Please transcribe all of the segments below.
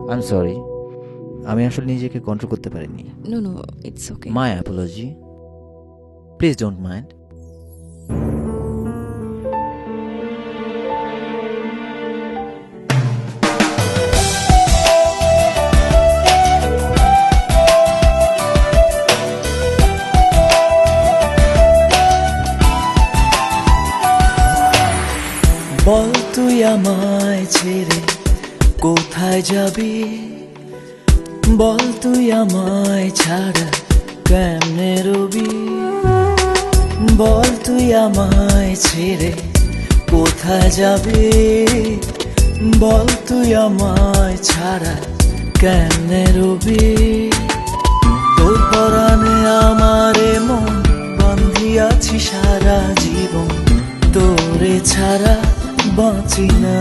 I am sorry, আমি আসলে নিজেকে কন্ট্রোল করতে পারিনি। No no, it's okay. My apology, please don't mind. বল তুই আমায় ছেড়ে কোথায় যাবি, বল তুই আমায় ছাড়া কেমনে রবি, বল তুই আমায় ছেড়ে কোথায় যাবি, বল তুই আমায় ছাড়া কেমনে রবি। তোর পরাণে আমারে মন বান্ধিয়াছি সারা জীবন, তোরে ছাড়া বাঁচি না।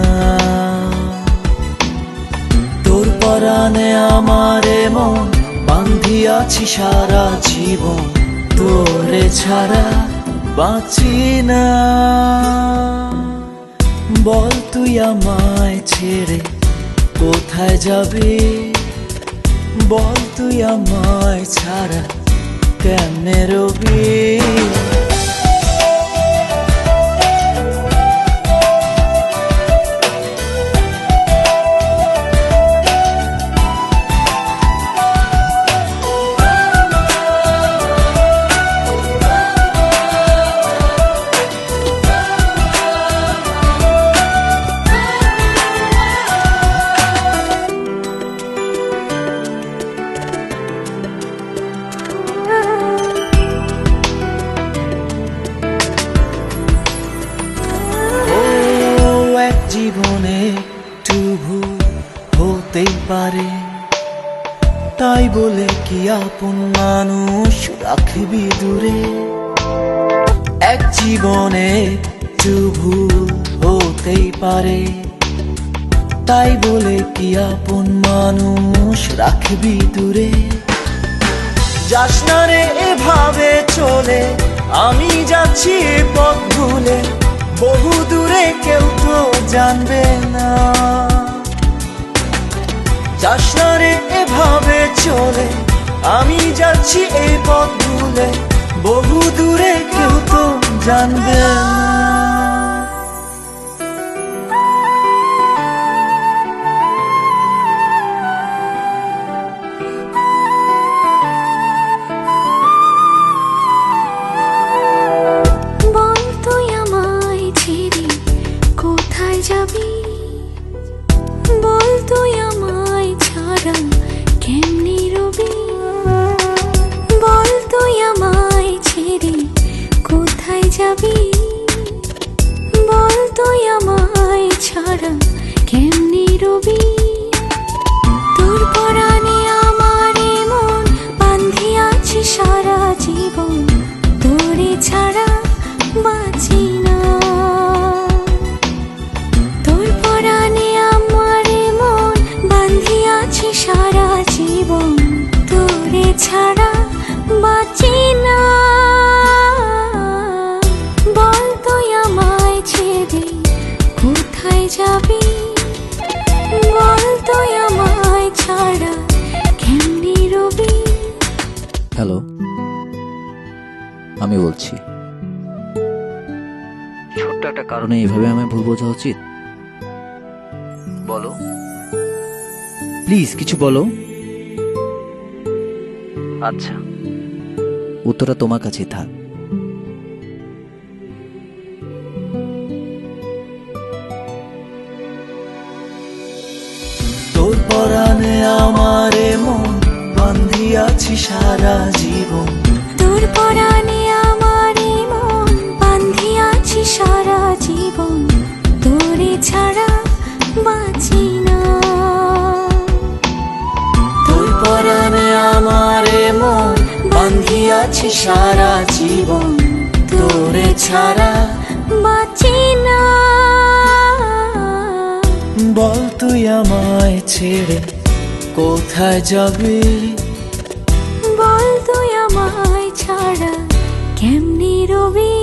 তোর পরাণে আমারে মন বান্ধিয়াছি সারা জীবন, তোরে ছাড়া বাঁচি না। বল তুই আমায় ছেড়ে কোথায় যাবি, বল তুই আমায় ছাড়া কেমনে রবি। জীবনে একটু ভুল হতেই পারে, তাই বলে কি আপন মানুষ রাখবি দূরে। এক জীবনে একটু ভুল হতেই পারে, তাই বলে কি আপন মানুষ রাখবি দূরে। যাস না রে এভাবে চলে, আমি যাচ্ছি এ পথ ভুলে, বহু দূরে কেউ তো জানবে না। যাস না রে এভাবে চলে, আমি যাচ্ছি এই পথ ভুলে, বহু দূরে কেউ তো জানবে না। বল তুই আমায় ছাড়া কেমনে রবি, বল তুই আমায় ছেড়ে কোথায় যাবি, বল তুই আমায় ছাড়া কেমনে রবি। তোর পরাণে আমারে মন বান্ধিয়াছি সারা জীবন, তোরে ছাড়া বাঁচি না। তোর পরাণে আমারে মন বান্ধিয়াছি সারা জীবন, তোরে ছাড়া বাঁচি না। বল তুই আমায় ছেড়ে কোথায় যাবি, বল তুই আমায় ছাড়া কেমনে রবি। হ্যালো, আমি বলছি। ছোট্ট একটা কারণে এইভাবে আমায় ভুল বোঝা উচিত? বলো প্লিজ, কিছু বলো। আচ্ছা, উত্তরটা তোমার কাছেই থাক। তোর পরাণে আমারে মন বান্ধিয়াছি সারা জীবন, তোর পরাণে আমারে মন বান্ধিয়াছি সারা জীবন, তোরে ছাড়া বাঁচি না। তোর পরাণে আমারে মন বান্ধিয়াছি সারা জীবন, তোরে ছাড়া বাঁচি না। বল তুই আমায় ছেড়ে কোথায় যাবি, বল তুই আমায় ছাড়া কেমনে রবি।